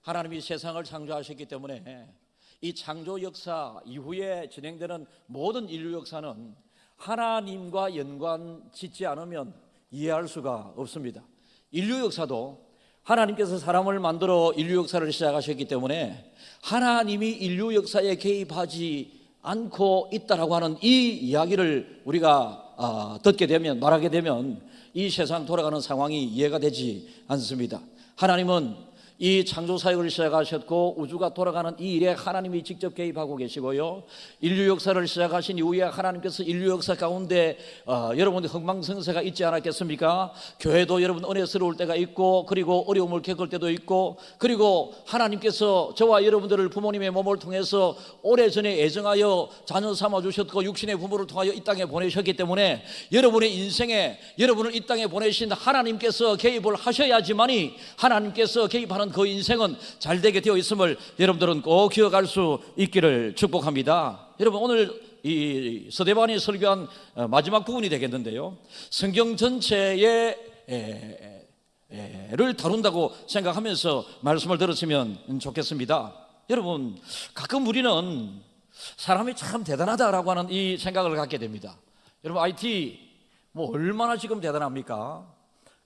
하나님이 세상을 창조하셨기 때문에 이 창조 역사 이후에 진행되는 모든 인류 역사는 하나님과 연관 짓지 않으면 이해할 수가 없습니다. 인류 역사도 하나님께서 사람을 만들어 인류 역사를 시작하셨기 때문에 하나님이 인류 역사에 개입하지 않고 있다라고 하는 이 이야기를 우리가 듣게 되면, 말하게 되면 이 세상 돌아가는 상황이 이해가 되지 않습니다. 하나님은 이 창조 사역을 시작하셨고 우주가 돌아가는 이 일에 하나님이 직접 개입하고 계시고요, 인류 역사를 시작하신 이후에 하나님께서 인류 역사 가운데 여러분의 흥망성쇠가 있지 않았겠습니까? 교회도 여러분 은혜스러울 때가 있고, 그리고 어려움을 겪을 때도 있고, 그리고 하나님께서 저와 여러분들을 부모님의 몸을 통해서 오래전에 애정하여 자녀 삼아주셨고 육신의 부모를 통하여 이 땅에 보내셨기 때문에 여러분의 인생에, 여러분을 이 땅에 보내신 하나님께서 개입을 하셔야지만이 하나님께서 개입하는 그 인생은 잘되게 되어 있음을 여러분들은 꼭 기억할 수 있기를 축복합니다. 여러분, 오늘 이 서대반이 설교한 마지막 부분이 되겠는데요, 성경 전체를 다룬다고 생각하면서 말씀을 들으시면 좋겠습니다. 여러분, 가끔 우리는 사람이 참 대단하다라고 하는 이 생각을 갖게 됩니다. 여러분, IT 뭐 얼마나 지금 대단합니까?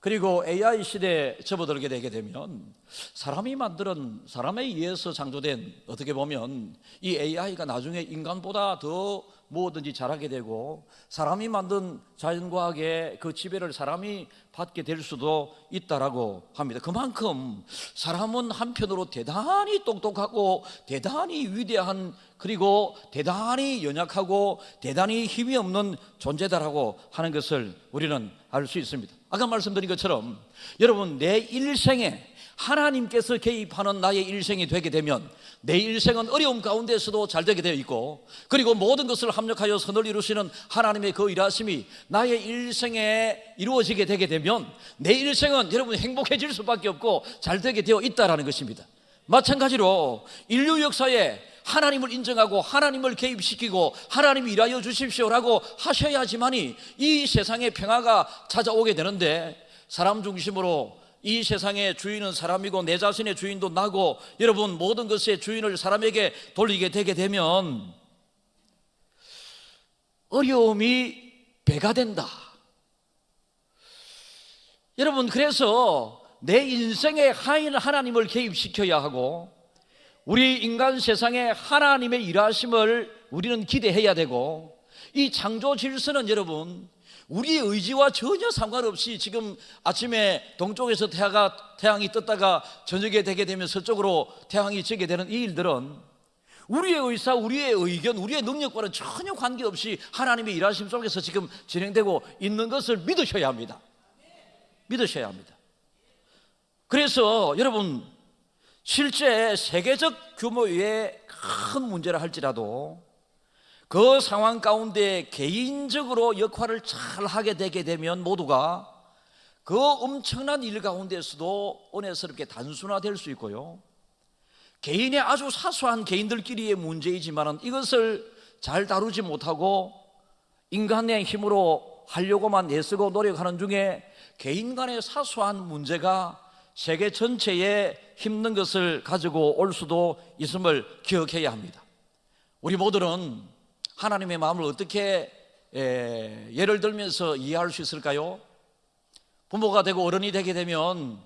그리고 AI 시대에 접어들게 되게 되면 사람이 만든, 사람에 의해서 창조된, 어떻게 보면 이 AI가 나중에 인간보다 더 뭐든지 잘하게 되고 사람이 만든 자연과학의 그 지배를 사람이 받게 될 수도 있다라고 합니다. 그만큼 사람은 한편으로 대단히 똑똑하고 대단히 위대한, 그리고 대단히 연약하고 대단히 힘이 없는 존재다라고 하는 것을 우리는 알 수 있습니다. 아까 말씀드린 것처럼 여러분, 내 일생에 하나님께서 개입하는 나의 일생이 되게 되면 내 일생은 어려움 가운데서도 잘 되게 되어 있고, 그리고 모든 것을 합력하여 선을 이루시는 하나님의 그 일하심이 나의 일생에 이루어지게 되게 되면 내 일생은 여러분 행복해질 수밖에 없고 잘 되게 되어 있다라는 것입니다. 마찬가지로 인류 역사에 하나님을 인정하고 하나님을 개입시키고 하나님이 일하여 주십시오라고 하셔야지만이 이 세상에 평화가 찾아오게 되는데, 사람 중심으로 이 세상의 주인은 사람이고 내 자신의 주인도 나고 여러분 모든 것의 주인을 사람에게 돌리게 되게 되면 어려움이 배가 된다. 여러분, 그래서 내 인생에 하나님을 개입시켜야 하고 우리 인간 세상에 하나님의 일하심을 우리는 기대해야 되고, 이 창조 질서는 여러분 우리의 의지와 전혀 상관없이 지금 아침에 동쪽에서 태양이 떴다가 저녁에 되게 되면 서쪽으로 태양이 지게 되는 이 일들은 우리의 의사, 우리의 의견, 우리의 능력과는 전혀 관계없이 하나님의 일하심 속에서 지금 진행되고 있는 것을 믿으셔야 합니다. 믿으셔야 합니다. 그래서 여러분, 실제 세계적 규모의 큰 문제라 할지라도 그 상황 가운데 개인적으로 역할을 잘 하게 되게 되면 모두가 그 엄청난 일 가운데서도 은혜스럽게 단순화될 수 있고요, 개인의 아주 사소한 개인들끼리의 문제이지만 이것을 잘 다루지 못하고 인간의 힘으로 하려고만 애쓰고 노력하는 중에 개인 간의 사소한 문제가 세계 전체에 힘든 것을 가지고 올 수도 있음을 기억해야 합니다. 우리 모두는 하나님의 마음을 어떻게 예를 들면서 이해할 수 있을까요? 부모가 되고 어른이 되게 되면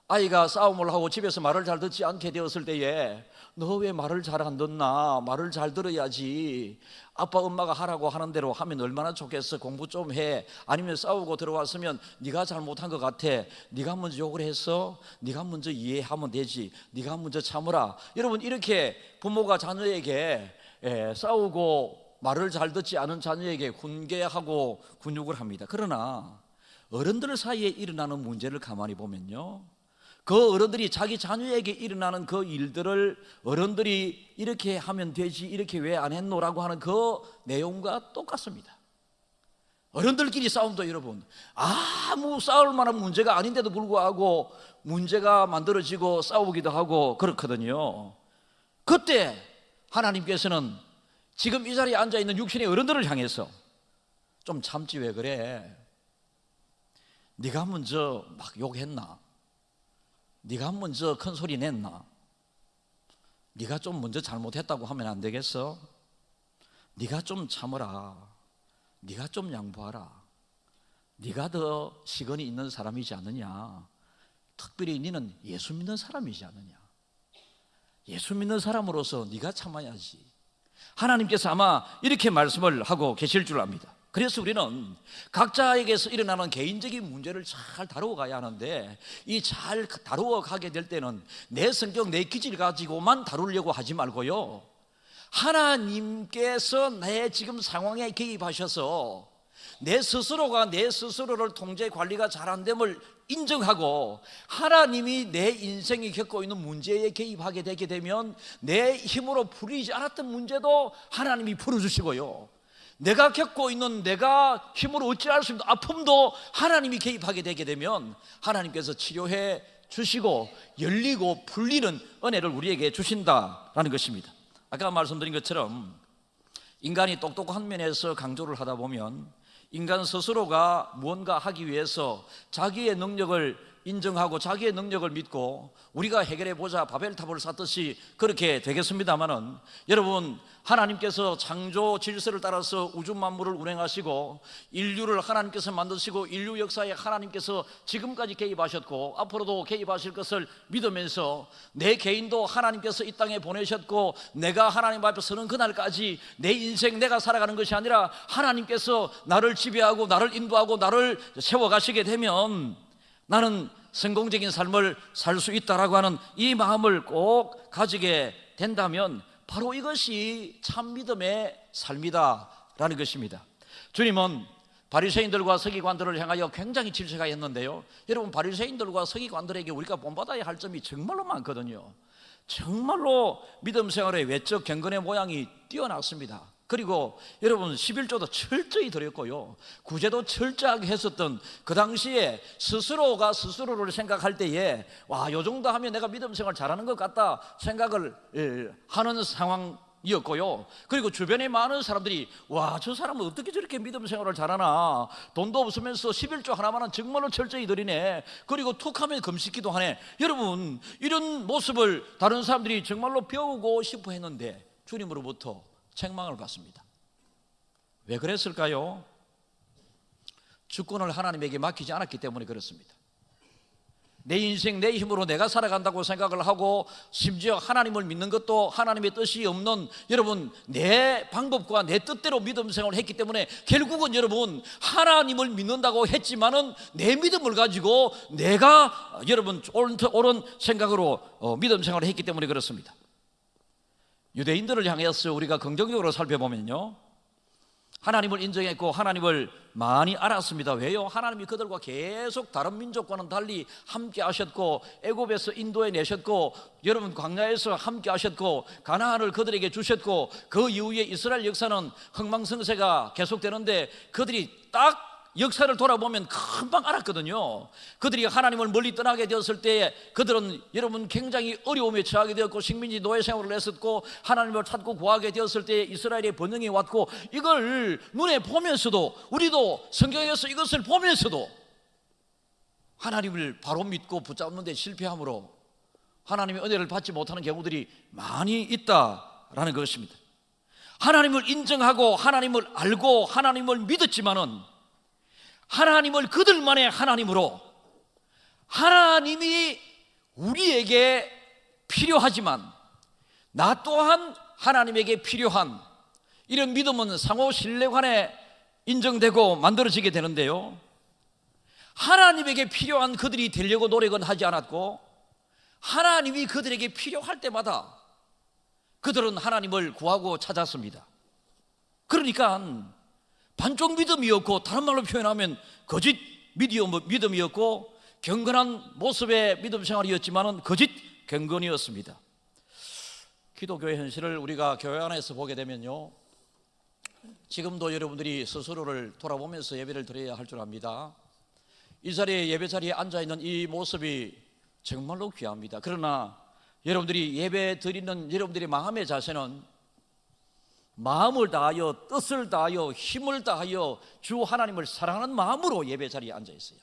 아이가 싸움을 하고 집에서 말을 잘 듣지 않게 되었을 때에 너 왜 말을 잘 안 듣나? 말을 잘 들어야지. 아빠 엄마가 하라고 하는 대로 하면 얼마나 좋겠어. 공부 좀 해. 아니면 싸우고 들어왔으면 네가 잘못한 것 같아. 네가 먼저 욕을 했어. 네가 먼저 이해하면 되지. 네가 먼저 참으라. 여러분, 이렇게 부모가 자녀에게 싸우고 말을 잘 듣지 않은 자녀에게 훈계하고 훈육을 합니다. 그러나 어른들 사이에 일어나는 문제를 가만히 보면요, 그 어른들이 자기 자녀에게 일어나는 그 일들을 어른들이 이렇게 하면 되지 이렇게 왜 안 했노라고 하는 그 내용과 똑같습니다. 어른들끼리 싸움도 여러분 아무 싸울 만한 문제가 아닌데도 불구하고 문제가 만들어지고 싸우기도 하고 그렇거든요. 그때 하나님께서는 지금 이 자리에 앉아있는 육신의 어른들을 향해서 좀 참지 왜 그래? 네가 먼저 막 욕했나? 네가 먼저 큰 소리 냈나? 네가 좀 먼저 잘못했다고 하면 안 되겠어? 네가 좀 참으라. 네가 좀 양보하라. 네가 더 시건이 있는 사람이지 않느냐? 특별히 너는 예수 믿는 사람이지 않느냐? 예수 믿는 사람으로서 네가 참아야지. 하나님께서 아마 이렇게 말씀을 하고 계실 줄 압니다. 그래서 우리는 각자에게서 일어나는 개인적인 문제를 잘 다루어 가야 하는데, 이 잘 다루어 가게 될 때는 내 성격, 내 기질 가지고만 다루려고 하지 말고요, 하나님께서 내 지금 상황에 개입하셔서 내 스스로가 내 스스로를 통제 관리가 잘 안 됨을 인정하고, 하나님이 내 인생이 겪고 있는 문제에 개입하게 되게 되면 내 힘으로 풀리지 않았던 문제도 하나님이 풀어주시고요, 내가 겪고 있는, 내가 힘으로 어찌할 수 있는 아픔도 하나님이 개입하게 되게 되면 하나님께서 치료해 주시고 열리고 풀리는 은혜를 우리에게 주신다라는 것입니다. 아까 말씀드린 것처럼 인간이 똑똑한 면에서 강조를 하다 보면 인간 스스로가 무언가 하기 위해서 자기의 능력을 인정하고 자기의 능력을 믿고 우리가 해결해 보자 바벨탑을 쌓듯이 그렇게 되겠습니다마는, 여러분, 하나님께서 창조 질서를 따라서 우주 만물을 운행하시고 인류를 하나님께서 만드시고 인류 역사에 하나님께서 지금까지 개입하셨고 앞으로도 개입하실 것을 믿으면서 내 개인도 하나님께서 이 땅에 보내셨고 내가 하나님 앞에 서는 그날까지 내 인생 내가 살아가는 것이 아니라 하나님께서 나를 지배하고 나를 인도하고 나를 세워가시게 되면 나는 성공적인 삶을 살 수 있다라고 하는 이 마음을 꼭 가지게 된다면 바로 이것이 참 믿음의 삶이다라는 것입니다. 주님은 바리새인들과 서기관들을 향하여 굉장히 질책가 했는데요, 여러분, 바리새인들과 서기관들에게 우리가 본받아야 할 점이 정말로 많거든요. 정말로 믿음 생활의 외적 경건의 모양이 뛰어났습니다. 그리고 여러분, 11조도 철저히 드렸고요, 구제도 철저하게 했었던 그 당시에 스스로가 스스로를 생각할 때에 와, 요 정도 하면 내가 믿음 생활 잘하는 것 같다 생각을 하는 상황이었고요, 그리고 주변에 많은 사람들이 와, 저 사람은 어떻게 저렇게 믿음 생활을 잘하나, 돈도 없으면서 11조 하나만은 정말로 철저히 드리네, 그리고 툭 하면 금식기도 하네. 여러분, 이런 모습을 다른 사람들이 정말로 배우고 싶어 했는데 주님으로부터 책망을 받습니다. 왜 그랬을까요? 주권을 하나님에게 맡기지 않았기 때문에 그렇습니다. 내 인생 내 힘으로 내가 살아간다고 생각을 하고, 심지어 하나님을 믿는 것도 하나님의 뜻이 없는, 여러분, 내 방법과 내 뜻대로 믿음 생활을 했기 때문에 결국은 여러분, 하나님을 믿는다고 했지만은 내 믿음을 가지고 내가 여러분 옳은 생각으로 믿음 생활을 했기 때문에 그렇습니다. 유대인들을 향해서 우리가 긍정적으로 살펴보면요, 하나님을 인정했고 하나님을 많이 알았습니다. 왜요? 하나님이 그들과 계속 다른 민족과는 달리 함께 하셨고 애굽에서 인도해 내셨고 여러분 광야에서 함께 하셨고 가나안을 그들에게 주셨고, 그 이후에 이스라엘 역사는 흥망성쇠가 계속되는데 그들이 딱 역사를 돌아보면 금방 알았거든요. 그들이 하나님을 멀리 떠나게 되었을 때 그들은 여러분 굉장히 어려움에 처하게 되었고 식민지 노예 생활을 했었고 하나님을 찾고 구하게 되었을 때 이스라엘의 번영이 왔고, 이걸 눈에 보면서도, 우리도 성경에서 이것을 보면서도 하나님을 바로 믿고 붙잡는 데 실패함으로 하나님의 은혜를 받지 못하는 경우들이 많이 있다라는 것입니다. 하나님을 인정하고 하나님을 알고 하나님을 믿었지만은 하나님을 그들만의 하나님으로, 하나님이 우리에게 필요하지만 나 또한 하나님에게 필요한 이런 믿음은 상호 신뢰관에 인정되고 만들어지게 되는데요, 하나님에게 필요한 그들이 되려고 노력은 하지 않았고 하나님이 그들에게 필요할 때마다 그들은 하나님을 구하고 찾았습니다. 그러니까 반쪽 믿음이었고, 다른 말로 표현하면 거짓 믿음이었고 경건한 모습의 믿음 생활이었지만은 거짓 경건이었습니다. 기독교의 현실을 우리가 교회 안에서 보게 되면요, 지금도 여러분들이 스스로를 돌아보면서 예배를 드려야 할 줄 압니다. 이 자리에, 예배 자리에 앉아있는 이 모습이 정말로 귀합니다. 그러나 여러분들이 예배 드리는 여러분들의 마음의 자세는 마음을 다하여 뜻을 다하여 힘을 다하여 주 하나님을 사랑하는 마음으로 예배 자리에 앉아 있어요.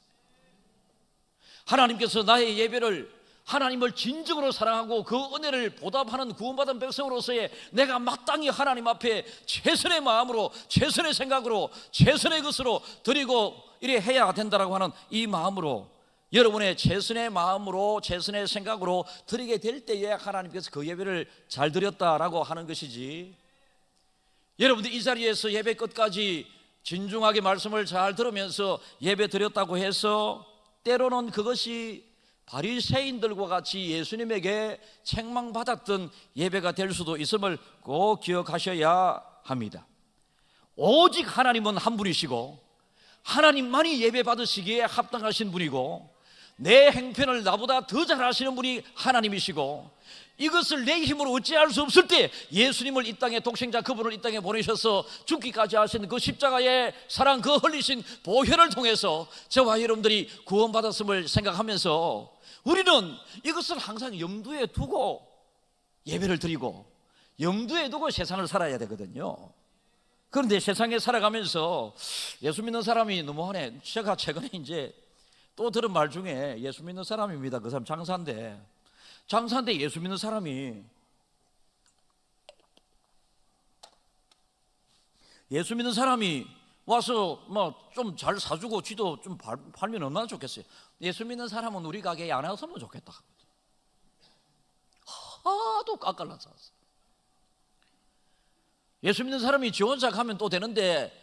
하나님께서 나의 예배를 하나님을 진정으로 사랑하고 그 은혜를 보답하는 구원받은 백성으로서의 내가 마땅히 하나님 앞에 최선의 마음으로, 최선의 생각으로, 최선의 것으로 드리고 이래 해야 된다라고 하는 이 마음으로, 여러분의 최선의 마음으로 최선의 생각으로 드리게 될 때에 하나님께서 그 예배를 잘 드렸다라고 하는 것이지, 여러분들 이 자리에서 예배 끝까지 진중하게 말씀을 잘 들으면서 예배 드렸다고 해서 때로는 그것이 바리새인들과 같이 예수님에게 책망받았던 예배가 될 수도 있음을 꼭 기억하셔야 합니다. 오직 하나님은 한 분이시고 하나님만이 예배 받으시기에 합당하신 분이고, 내 행편을 나보다 더 잘하시는 분이 하나님이시고, 이것을 내 힘으로 어찌할 수 없을 때 예수님을 이 땅에, 독생자 그분을 이 땅에 보내셔서 죽기까지 하신 그 십자가의 사랑, 그 흘리신 보혈을 통해서 저와 여러분들이 구원받았음을 생각하면서 우리는 이것을 항상 염두에 두고 예배를 드리고 염두에 두고 세상을 살아야 되거든요. 그런데 세상에 살아가면서 예수 믿는 사람이 너무하네. 제가 최근에 이제 또 들은 말 중에, 예수 믿는 사람입니다. 그 사람 장사인데 예수 믿는 사람이, 예수 믿는 사람이 와서 뭐 좀 잘 사주고 쥐도 좀 팔면 얼마나 좋겠어요. 예수 믿는 사람은 우리 가게에 안 왔으면 좋겠다. 하도 깎아놨어. 예수 믿는 사람이 지 혼자 가면 또 되는데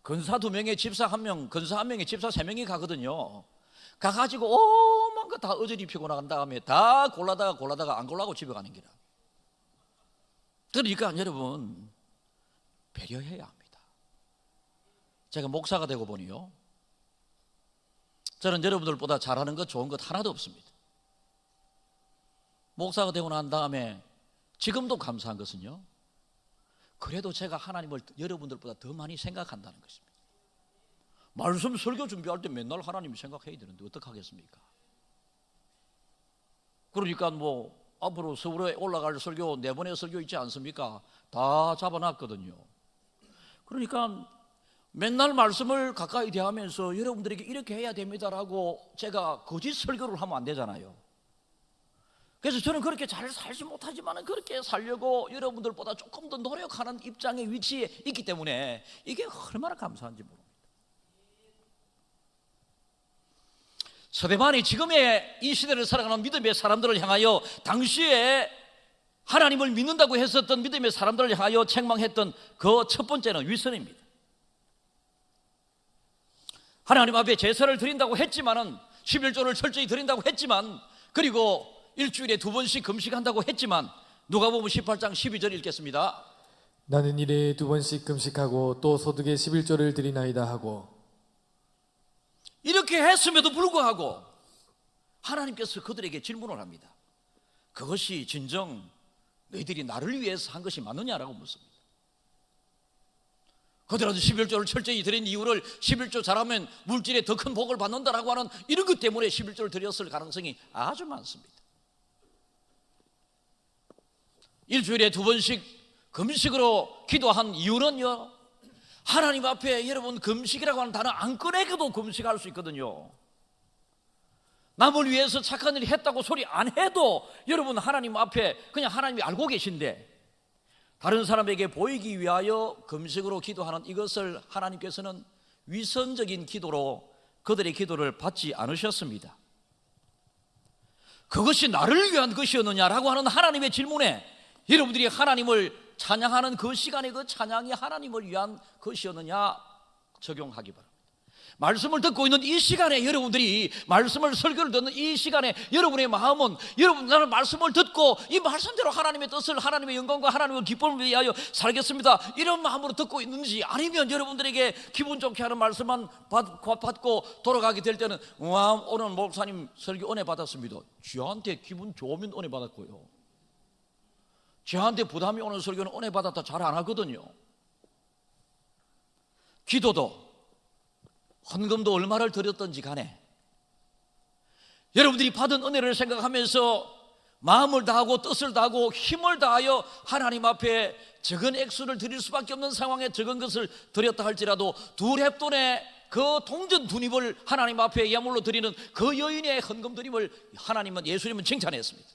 근사 2명에 집사 1명, 근사 1명에 집사 3명이 가거든요. 가가지고 오만 거 다 어저리 피고 나간 다음에 다 골라다가 안 골라고 집에 가는 기라. 그러니까 여러분, 배려해야 합니다. 제가 목사가 되고 보니요, 저는 여러분들보다 잘하는 것, 좋은 것 하나도 없습니다. 목사가 되고 난 다음에 지금도 감사한 것은요, 그래도 제가 하나님을 여러분들보다 더 많이 생각한다는 것입니다. 말씀 설교 준비할 때 맨날 하나님 생각해야 되는데 어떡하겠습니까? 그러니까 뭐 앞으로 서울에 올라갈 설교 4번의 설교 있지 않습니까? 다 잡아놨거든요. 그러니까 맨날 말씀을 가까이 대하면서 여러분들에게 이렇게 해야 됩니다라고 제가 거짓 설교를 하면 안 되잖아요. 그래서 저는 그렇게 잘 살지 못하지만 그렇게 살려고 여러분들보다 조금 더 노력하는 입장에 위치에 있기 때문에 이게 얼마나 감사한지 모릅니다. 서대반이 지금의 이 시대를 살아가는 믿음의 사람들을 향하여 당시에 하나님을 믿는다고 했었던 믿음의 사람들을 향하여 책망했던 그 첫 번째는 위선입니다. 하나님 앞에 제사를 드린다고 했지만은, 11조를 철저히 드린다고 했지만, 그리고 일주일에 2번씩 금식한다고 했지만, 누가복음 18장 12절 읽겠습니다. 나는 일에 2번씩 금식하고 또 소득의 11조를 드리나이다 하고, 이렇게 했음에도 불구하고 하나님께서 그들에게 질문을 합니다. 그것이 진정 너희들이 나를 위해서 한 것이 맞느냐라고 묻습니다. 그들한테 11조를 철저히 드린 이유를 11조 잘하면 물질에 더 큰 복을 받는다라고 하는 이런 것 때문에 11조를 드렸을 가능성이 아주 많습니다. 일주일에 2번씩 금식으로 기도한 이유는요, 하나님 앞에 여러분 금식이라고 하는 단어 안 꺼내고도 금식할 수 있거든요. 남을 위해서 착한 일을 했다고 소리 안 해도 여러분 하나님 앞에 그냥 하나님이 알고 계신데, 다른 사람에게 보이기 위하여 금식으로 기도하는 이것을 하나님께서는 위선적인 기도로 그들의 기도를 받지 않으셨습니다. 그것이 나를 위한 것이었느냐라고 하는 하나님의 질문에 여러분들이 하나님을 찬양하는 그 시간에 그 찬양이 하나님을 위한 것이었느냐 적용하기 바랍니다. 말씀을 듣고 있는 이 시간에 여러분들이 말씀을 설교를 듣는 이 시간에 여러분의 마음은, 여러분 나는 말씀을 듣고 이 말씀대로 하나님의 뜻을, 하나님의 영광과 하나님의 기쁨을 위하여 살겠습니다, 이런 마음으로 듣고 있는지, 아니면 여러분들에게 기분 좋게 하는 말씀만 받고 돌아가게 될 때는 와, 오늘 목사님 설교 은혜 받았습니다. 저한테 기분 좋으면 은혜 받았고요, 저한테 부담이 오는 설교는 은혜 받았다 잘 안 하거든요. 기도도 헌금도 얼마를 드렸든지 간에 여러분들이 받은 은혜를 생각하면서 마음을 다하고 뜻을 다하고 힘을 다하여 하나님 앞에 적은 액수를 드릴 수밖에 없는 상황에 적은 것을 드렸다 할지라도 2 렙돈의 그 동전 두 입을 하나님 앞에 예물로 드리는 그 여인의 헌금 드림을 예수님은 칭찬했습니다.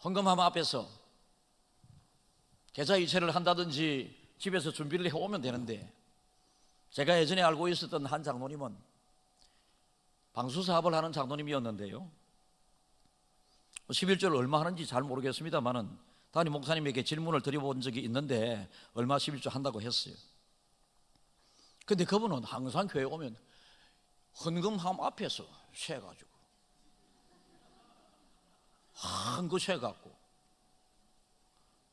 헌금함 앞에서 계좌이체를 한다든지 집에서 준비를 해오면 되는데, 제가 예전에 알고 있었던 한 장로님은 방수 사업을 하는 장로님이었는데요, 11조를 얼마 하는지 잘 모르겠습니다만은 담임 목사님에게 질문을 드려본 적이 있는데 얼마 11조 한다고 했어요. 근데 그분은 항상 교회 오면 헌금함 앞에서 쉬어가지고 한거 쉬어갖고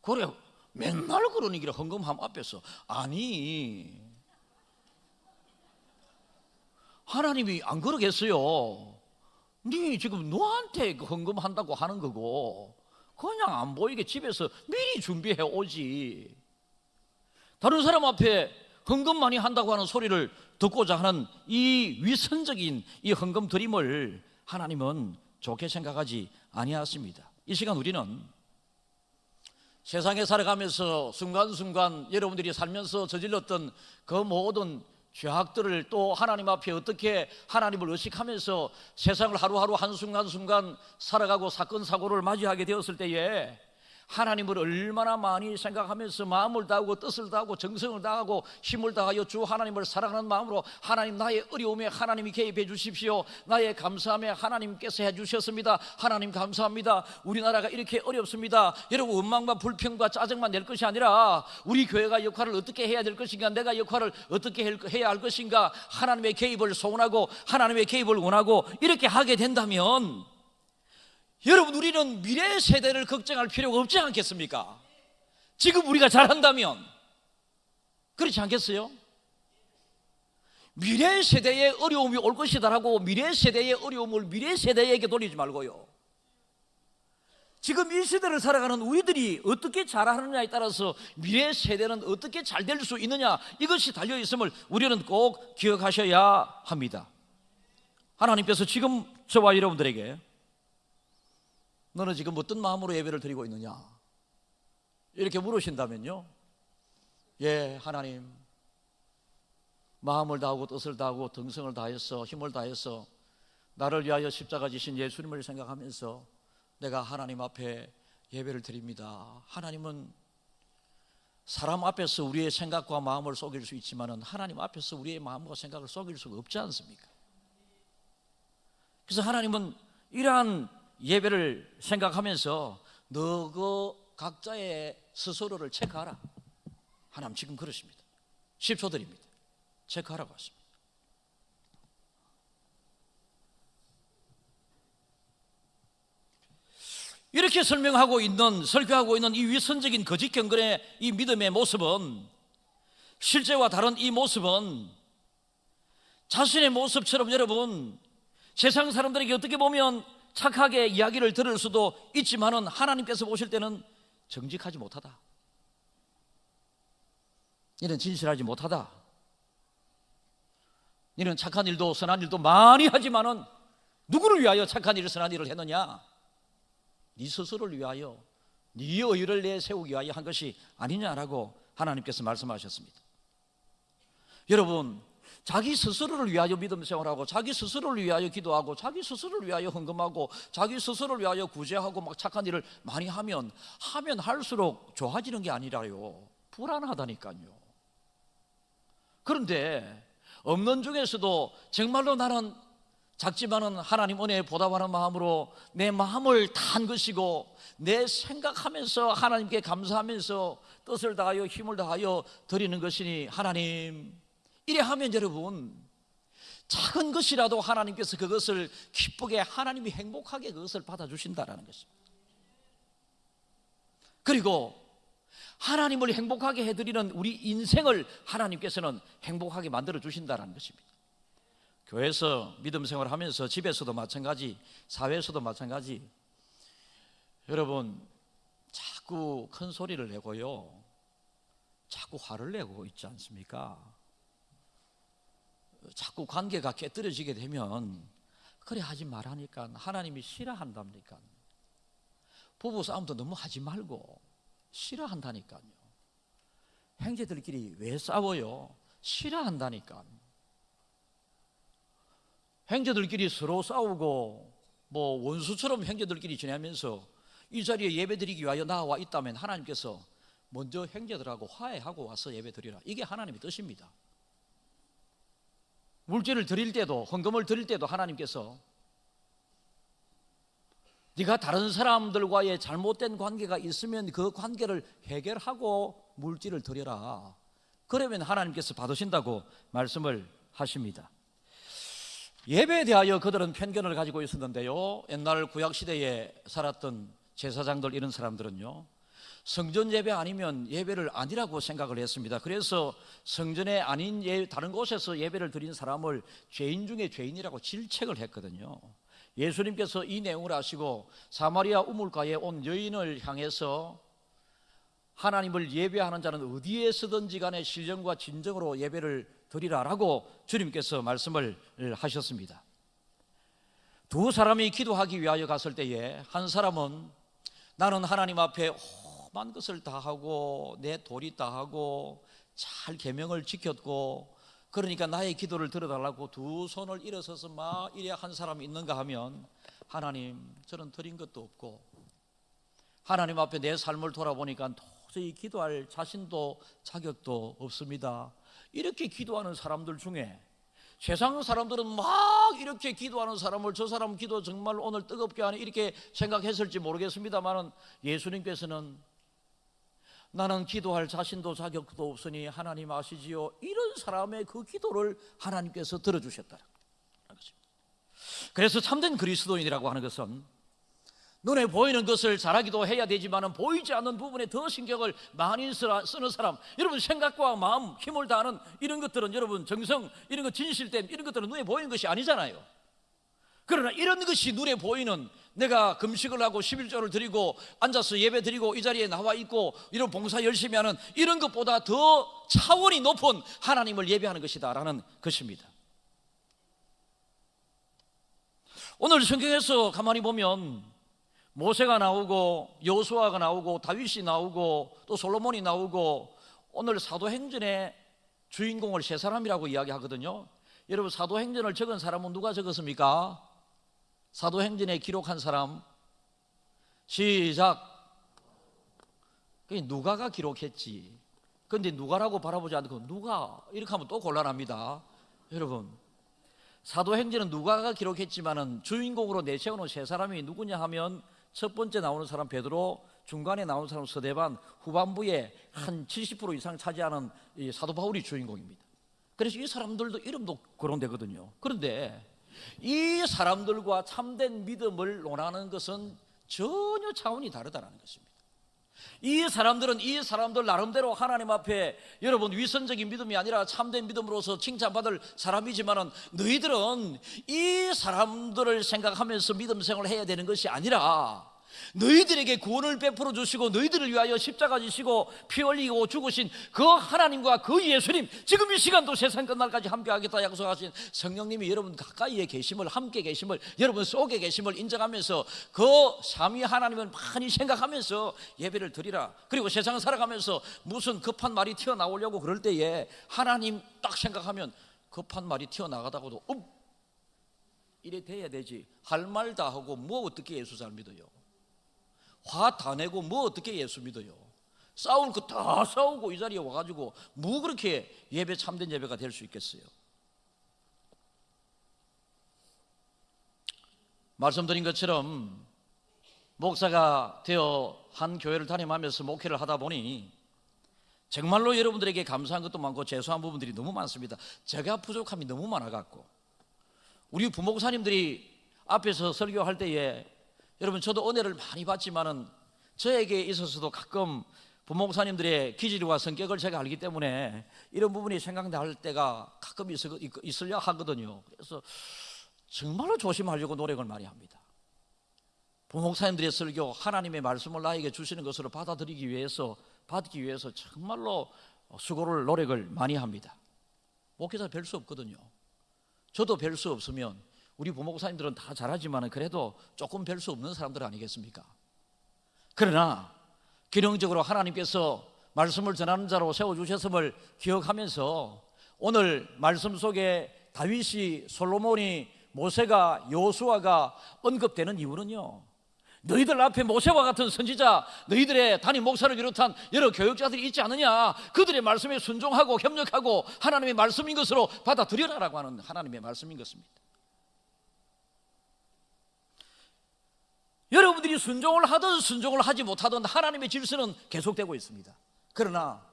그래 맨날 그런 얘기를 헌금함 앞에서. 아니, 하나님이 안 그러겠어요. 네 지금 너한테 헌금한다고 하는 거고 그냥 안 보이게 집에서 미리 준비해 오지. 다른 사람 앞에 헌금 많이 한다고 하는 소리를 듣고자 하는 이 위선적인 이 헌금 드림을 하나님은 좋게 생각하지 아니하십니다. 이 시간 우리는 세상에 살아가면서 순간순간 여러분들이 살면서 저질렀던 그 모든 죄악들을 또 하나님 앞에 어떻게 하나님을 의식하면서 세상을 하루하루 한순간순간 살아가고 사건 사고를 맞이하게 되었을 때에 하나님을 얼마나 많이 생각하면서 마음을 다하고 뜻을 다하고 정성을 다하고 힘을 다하여 주 하나님을 사랑하는 마음으로 하나님, 나의 어려움에 하나님이 개입해 주십시오. 나의 감사함에 하나님께서 해 주셨습니다. 하나님 감사합니다. 우리나라가 이렇게 어렵습니다. 여러분, 원망과 불평과 짜증만 낼 것이 아니라 우리 교회가 역할을 어떻게 해야 될 것인가, 내가 역할을 어떻게 해야 할 것인가, 하나님의 개입을 소원하고 하나님의 개입을 원하고 이렇게 하게 된다면 여러분, 우리는 미래 세대를 걱정할 필요가 없지 않겠습니까? 지금 우리가 잘한다면. 그렇지 않겠어요? 미래 세대의 어려움이 올 것이다라고 미래 세대의 어려움을 미래 세대에게 돌리지 말고요, 지금 이 시대를 살아가는 우리들이 어떻게 잘하느냐에 따라서 미래 세대는 어떻게 잘 될 수 있느냐, 이것이 달려있음을 우리는 꼭 기억하셔야 합니다. 하나님께서 지금 저와 여러분들에게 너는 지금 어떤 마음으로 예배를 드리고 있느냐 이렇게 물으신다면요, 예, 하나님, 마음을 다하고 뜻을 다하고 정성을 다해서 힘을 다해서 나를 위하여 십자가 지신 예수님을 생각하면서 내가 하나님 앞에 예배를 드립니다. 하나님은 사람 앞에서 우리의 생각과 마음을 속일 수 있지만은 하나님 앞에서 우리의 마음과 생각을 속일 수가 없지 않습니까? 그래서 하나님은 이러한 예배를 생각하면서 너 그 각자의 스스로를 체크하라. 하나님 지금 그러십니다. 10초 드립니다. 체크하라고 하십니다. 이렇게 설명하고 있는, 설교하고 있는 이 위선적인 거짓 경건의 이 믿음의 모습은, 실제와 다른 이 모습은 자신의 모습처럼 여러분, 세상 사람들에게 어떻게 보면 착하게 이야기를 들을 수도 있지만은 하나님께서 보실 때는 정직하지 못하다, 너는 진실하지 못하다, 너는 착한 일도 선한 일도 많이 하지만은 누구를 위하여 착한 일을 선한 일을 했느냐? 네 스스로를 위하여, 네 의를 내세우기 위하여 한 것이 아니냐라고 하나님께서 말씀하셨습니다. 여러분, 자기 스스로를 위하여 믿음 생활하고 자기 스스로를 위하여 기도하고 자기 스스로를 위하여 헌금하고 자기 스스로를 위하여 구제하고 막 착한 일을 많이 하면 할수록 좋아지는 게 아니라요, 불안하다니까요. 그런데 없는 중에서도 정말로 나는 작지만은 하나님 은혜에 보답하는 마음으로 내 마음을 다한 것이고 내 생각하면서 하나님께 감사하면서 뜻을 다하여 힘을 다하여 드리는 것이니 하나님, 이래 하면 여러분, 작은 것이라도 하나님께서 그것을 기쁘게, 하나님이 행복하게 그것을 받아주신다라는 것입니다. 그리고 하나님을 행복하게 해드리는 우리 인생을 하나님께서는 행복하게 만들어 주신다는 것입니다. 교회에서 믿음 생활을 하면서 집에서도 마찬가지, 사회에서도 마찬가지, 여러분 자꾸 큰 소리를 내고요, 자꾸 화를 내고 있지 않습니까? 자꾸 관계가 깨뜨려지게 되면 그래 하지 말라니까 하나님이 싫어한답니까? 부부 싸움도 너무 하지 말고 싫어한다니까요. 형제들끼리 왜 싸워요? 싫어한다니까. 형제들끼리 서로 싸우고 뭐 원수처럼 형제들끼리 지내면서 이 자리에 예배드리기 위하여 나와 있다면 하나님께서 먼저 형제들하고 화해하고 와서 예배드리라. 이게 하나님의 뜻입니다. 물질을 드릴 때도, 헌금을 드릴 때도 하나님께서 네가 다른 사람들과의 잘못된 관계가 있으면 그 관계를 해결하고 물질을 드려라. 그러면 하나님께서 받으신다고 말씀을 하십니다. 예배에 대하여 그들은 편견을 가지고 있었는데요, 옛날 구약시대에 살았던 제사장들 이런 사람들은요, 성전 예배 아니면 예배를 아니라고 생각을 했습니다. 그래서 성전에 아닌 다른 곳에서 예배를 드린 사람을 죄인 중에 죄인이라고 질책을 했거든요. 예수님께서 이 내용을 아시고 사마리아 우물가에 온 여인을 향해서 하나님을 예배하는 자는 어디에서든지 간에 신령과 진정으로 예배를 드리라라고 주님께서 말씀을 하셨습니다. 두 사람이 기도하기 위하여 갔을 때에 한 사람은 나는 하나님 앞에 험한 것을 다 하고 내 도리 다 하고 잘 계명을 지켰고 그러니까 나의 기도를 들어달라고 두 손을 일어서서 막 이래 한 사람이 있는가 하면 하나님 저는 드린 것도 없고 하나님 앞에 내 삶을 돌아보니까 도저히 기도할 자신도 자격도 없습니다. 이렇게 기도하는 사람들 중에 세상 사람들은 막 이렇게 기도하는 사람을 저 사람 기도 정말 오늘 뜨겁게 하네 이렇게 생각했을지 모르겠습니다만 예수님께서는 나는 기도할 자신도 자격도 없으니 하나님 아시지요. 이런 사람의 그 기도를 하나님께서 들어주셨다는 것입니다. 그래서 참된 그리스도인이라고 하는 것은 눈에 보이는 것을 잘하기도 해야 되지만 보이지 않는 부분에 더 신경을 많이 쓰는 사람, 여러분 생각과 마음, 힘을 다하는 이런 것들은 여러분 정성, 이런 것 진실됨, 이런 것들은 눈에 보이는 것이 아니잖아요. 그러나 이런 것이 눈에 보이는 내가 금식을 하고 11조를 드리고 앉아서 예배 드리고 이 자리에 나와 있고 이런 봉사 열심히 하는 이런 것보다 더 차원이 높은 하나님을 예배하는 것이다 라는 것입니다. 오늘 성경에서 가만히 보면 모세가 나오고 여호수아가 나오고 다윗이 나오고 또 솔로몬이 나오고 오늘 사도행전의 주인공을 세 사람이라고 이야기하거든요. 여러분 사도행전을 적은 사람은 누가 적었습니까? 사도행전에 기록한 사람 시작. 누가가 기록했지. 그런데 누가라고 바라보지 않고 누가 이렇게 하면 또 곤란합니다. 여러분 사도행전은 누가가 기록했지만은 주인공으로 내세우는 세 사람이 누구냐 하면 첫 번째 나오는 사람 베드로, 중간에 나오는 사람 스데반, 후반부에 한 70% 이상 차지하는 이 사도 바울이 주인공입니다. 그래서 이 사람들도 이름도 거론되거든요. 그런데 이 사람들과 참된 믿음을 논하는 것은 전혀 차원이 다르다는 것입니다. 이 사람들은 이 사람들 나름대로 하나님 앞에 여러분 위선적인 믿음이 아니라 참된 믿음으로서 칭찬받을 사람이지만 너희들은 이 사람들을 생각하면서 믿음 생활을 해야 되는 것이 아니라 너희들에게 구원을 베풀어 주시고 너희들을 위하여 십자가 지시고 피 흘리고 죽으신 그 하나님과 그 예수님, 지금 이 시간도 세상 끝날까지 함께 하겠다 약속하신 성령님이 여러분 가까이에 계심을, 함께 계심을, 여러분 속에 계심을 인정하면서 그 삼위 하나님을 많이 생각하면서 예배를 드리라. 그리고 세상을 살아가면서 무슨 급한 말이 튀어나오려고 그럴 때에 하나님 딱 생각하면 급한 말이 튀어나가다가도 이래 돼야 되지. 할 말 다 하고 뭐 어떻게 예수 잘 믿어요? 화 다 내고 뭐 어떻게 예수 믿어요? 싸울 거 다 싸우고 이 자리에 와가지고 뭐 그렇게 예배 참된 예배가 될 수 있겠어요? 말씀드린 것처럼 목사가 되어 한 교회를 담임하면서 목회를 하다 보니 정말로 여러분들에게 감사한 것도 많고 죄송한 부분들이 너무 많습니다. 제가 부족함이 너무 많아갖고 우리 부목사님들이 앞에서 설교할 때에 여러분 저도 은혜를 많이 받지만은 저에게 있어서도 가끔 부목사님들의 기질과 성격을 제가 알기 때문에 이런 부분이 생각날 때가 가끔 있으려 하거든요. 그래서 정말로 조심하려고 노력을 많이 합니다. 부목사님들의 설교, 하나님의 말씀을 나에게 주시는 것으로 받기 위해서 정말로 수고를 노력을 많이 합니다. 목회자 별 수 없거든요. 저도 별 수 없으면 우리 부목사님들은 다 잘하지만 그래도 조금 별 수 없는 사람들 아니겠습니까? 그러나 기능적으로 하나님께서 말씀을 전하는 자로 세워주셨음을 기억하면서 오늘 말씀 속에 다윗이, 솔로몬이, 모세가 여호수아가 언급되는 이유는요, 너희들 앞에 모세와 같은 선지자, 너희들의 담임 목사를 비롯한 여러 교육자들이 있지 않느냐, 그들의 말씀에 순종하고 협력하고 하나님의 말씀인 것으로 받아들여라라고 하는 하나님의 말씀인 것입니다. 여러분들이 순종을 하든 순종을 하지 못하든 하나님의 질서는 계속되고 있습니다. 그러나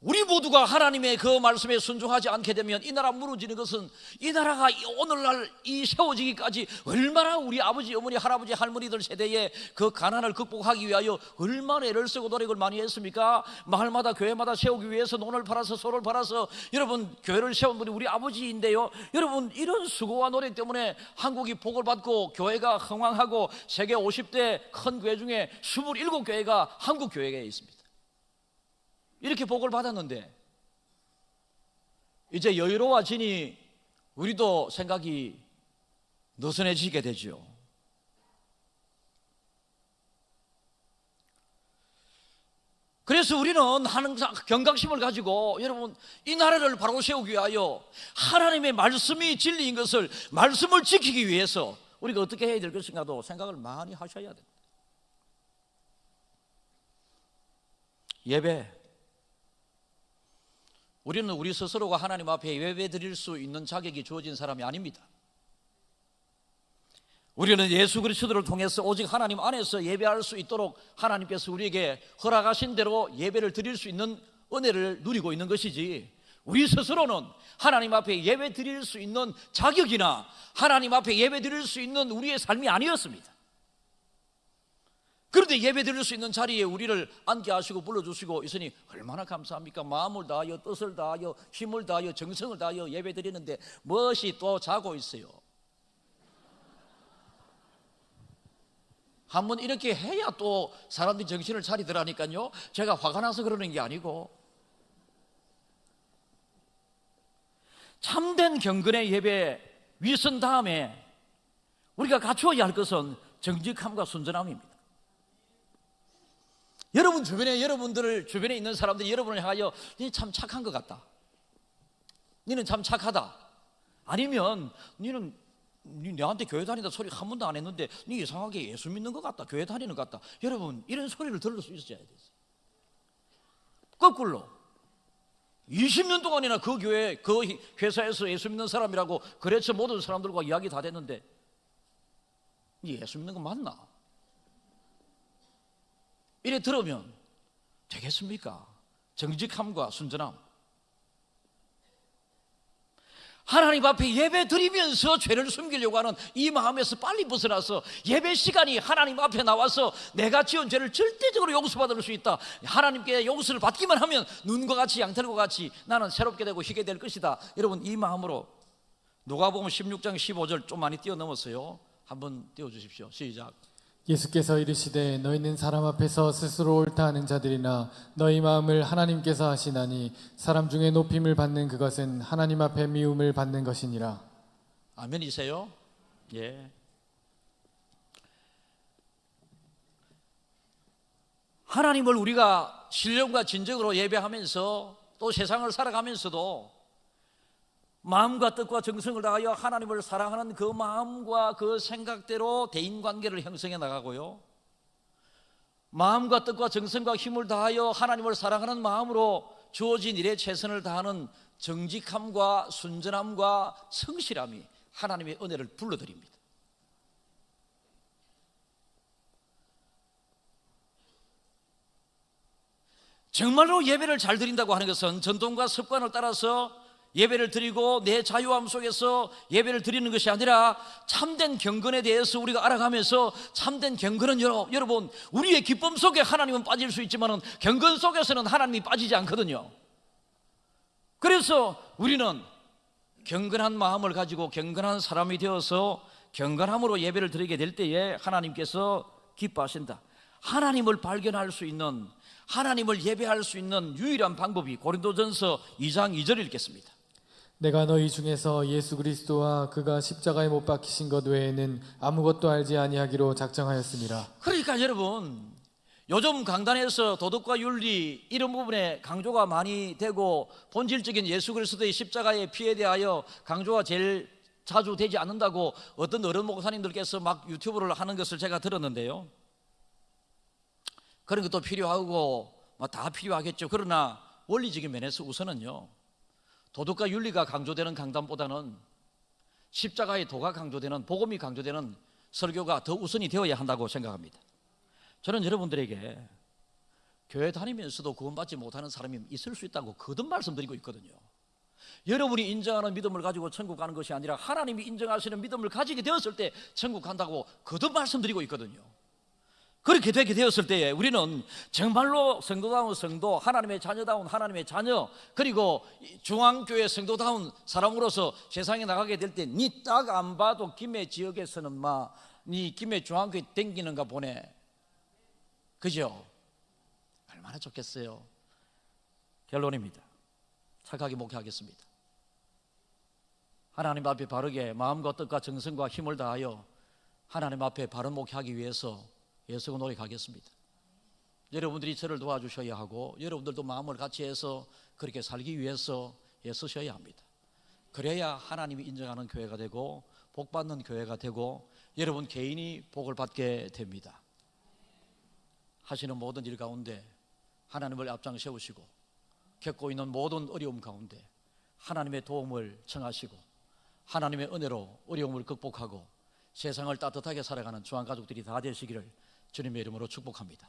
우리 모두가 하나님의 그 말씀에 순종하지 않게 되면 이 나라 무너지는 것은, 이 나라가 오늘날 이 세워지기까지 얼마나 우리 아버지, 어머니, 할아버지, 할머니들 세대의 그 가난을 극복하기 위하여 얼마나 애를 쓰고 노력을 많이 했습니까? 마을마다 교회마다 세우기 위해서 논을 팔아서 소를 팔아서 여러분 교회를 세운 분이 우리 아버지인데요, 여러분 이런 수고와 노력 때문에 한국이 복을 받고 교회가 흥왕하고 세계 50대 큰 교회 중에 27교회가 한국 교회에 있습니다. 이렇게 복을 받았는데 이제 여유로워지니 우리도 생각이 느슨해지게 되죠. 그래서 우리는 항상 경각심을 가지고 여러분 이 나라를 바로 세우기 위하여 하나님의 말씀이 진리인 것을, 말씀을 지키기 위해서 우리가 어떻게 해야 될 것인가도 생각을 많이 하셔야 됩니다. 예배, 우리는 우리 스스로가 하나님 앞에 예배 드릴 수 있는 자격이 주어진 사람이 아닙니다. 우리는 예수 그리스도를 통해서 오직 하나님 안에서 예배할 수 있도록 하나님께서 우리에게 허락하신 대로 예배를 드릴 수 있는 은혜를 누리고 있는 것이지, 우리 스스로는 하나님 앞에 예배 드릴 수 있는 자격이나 하나님 앞에 예배 드릴 수 있는 우리의 삶이 아니었습니다. 그런데 예배 드릴 수 있는 자리에 우리를 앉게 하시고 불러주시고 있으니 얼마나 감사합니까? 마음을 다하여, 뜻을 다하여, 힘을 다하여, 정성을 다하여 예배 드리는데 무엇이 또 자고 있어요? 한번 이렇게 해야 또 사람들이 정신을 차리더라니까요. 제가 화가 나서 그러는 게 아니고, 참된 경건의 예배 위선 다음에 우리가 갖추어야 할 것은 정직함과 순전함입니다. 여러분 주변에, 여러분들 주변에 있는 사람들이 여러분을 향하여 니 참 착한 것 같다, 니는 참 착하다, 아니면 니 내한테 교회 다닌다 소리 한 번도 안 했는데 니 이상하게 예수 믿는 것 같다, 교회 다니는 것 같다, 여러분 이런 소리를 들을 수 있어야 돼요. 거꾸로 20년 동안이나 그 교회, 그 회사에서 예수 믿는 사람이라고 그래서 모든 사람들과 이야기 다 됐는데 니 예수 믿는 거 맞나? 이래 들으면 되겠습니까? 정직함과 순전함, 하나님 앞에 예배 드리면서 죄를 숨기려고 하는 이 마음에서 빨리 벗어나서 예배 시간이 하나님 앞에 나와서 내가 지은 죄를 절대적으로 용서받을 수 있다, 하나님께 용서를 받기만 하면 눈과 같이 양털과 같이 나는 새롭게 되고 희게 될 것이다, 여러분 이 마음으로 누가복음 16장 15절 좀 많이 뛰어넘었어요. 한번 띄워주십시오. 시작. 예수께서 이르시되 너희는 사람 앞에서 스스로 옳다 하는 자들이나 너희 마음을 하나님께서 하시나니 사람 중에 높임을 받는 그것은 하나님 앞에 미움을 받는 것이니라. 아멘이세요? 예. 하나님을 우리가 신령과 진정으로 예배하면서 또 세상을 살아가면서도 마음과 뜻과 정성을 다하여 하나님을 사랑하는 그 마음과 그 생각대로 대인관계를 형성해 나가고요, 마음과 뜻과 정성과 힘을 다하여 하나님을 사랑하는 마음으로 주어진 일에 최선을 다하는 정직함과 순전함과 성실함이 하나님의 은혜를 불러드립니다. 정말로 예배를 잘 드린다고 하는 것은 전통과 습관을 따라서 예배를 드리고 내 자유함 속에서 예배를 드리는 것이 아니라 참된 경건에 대해서 우리가 알아가면서, 참된 경건은 여러분 우리의 기쁨 속에 하나님은 빠질 수 있지만 경건 속에서는 하나님이 빠지지 않거든요. 그래서 우리는 경건한 마음을 가지고 경건한 사람이 되어서 경건함으로 예배를 드리게 될 때에 하나님께서 기뻐하신다. 하나님을 발견할 수 있는, 하나님을 예배할 수 있는 유일한 방법이 고린도전서 2장 2절 읽겠습니다. 내가 너희 중에서 예수 그리스도와 그가 십자가에 못 박히신 것 외에는 아무것도 알지 아니하기로 작정하였습니다. 그러니까 여러분 요즘 강단에서 도덕과 윤리 이런 부분에 강조가 많이 되고 본질적인 예수 그리스도의 십자가의 피에 대하여 강조가 제일 자주 되지 않는다고 어떤 어른 목사님들께서 막 유튜브를 하는 것을 제가 들었는데요. 그런 것도 필요하고 다 필요하겠죠. 그러나 원리적인 면에서 우선은요, 도덕과 윤리가 강조되는 강단보다는 십자가의 도가 강조되는, 복음이 강조되는 설교가 더 우선이 되어야 한다고 생각합니다. 저는 여러분들에게 교회 다니면서도 구원받지 못하는 사람이 있을 수 있다고 거듭 말씀드리고 있거든요. 여러분이 인정하는 믿음을 가지고 천국 가는 것이 아니라 하나님이 인정하시는 믿음을 가지게 되었을 때 천국 간다고 거듭 말씀드리고 있거든요. 그렇게 되게 되었을 때에 우리는 정말로 성도다운 성도, 하나님의 자녀다운 하나님의 자녀, 그리고 중앙교회 성도다운 사람으로서 세상에 나가게 될 때 니 딱 안 봐도 김해 지역에서는 니 김해 중앙교회 댕기는가 보네, 그죠? 얼마나 좋겠어요. 결론입니다. 착하게 목회하겠습니다. 하나님 앞에 바르게 마음과 뜻과 정성과 힘을 다하여 하나님 앞에 바른 목회하기 위해서 애쓰고 노력하겠습니다. 여러분들이 저를 도와주셔야 하고 여러분들도 마음을 같이 해서 그렇게 살기 위해서 애쓰셔야 합니다. 그래야 하나님이 인정하는 교회가 되고 복받는 교회가 되고 여러분 개인이 복을 받게 됩니다. 하시는 모든 일 가운데 하나님을 앞장 세우시고 겪고 있는 모든 어려움 가운데 하나님의 도움을 청하시고 하나님의 은혜로 어려움을 극복하고 세상을 따뜻하게 살아가는 주한 가족들이 다 되시기를 주님의 이름으로 축복합니다.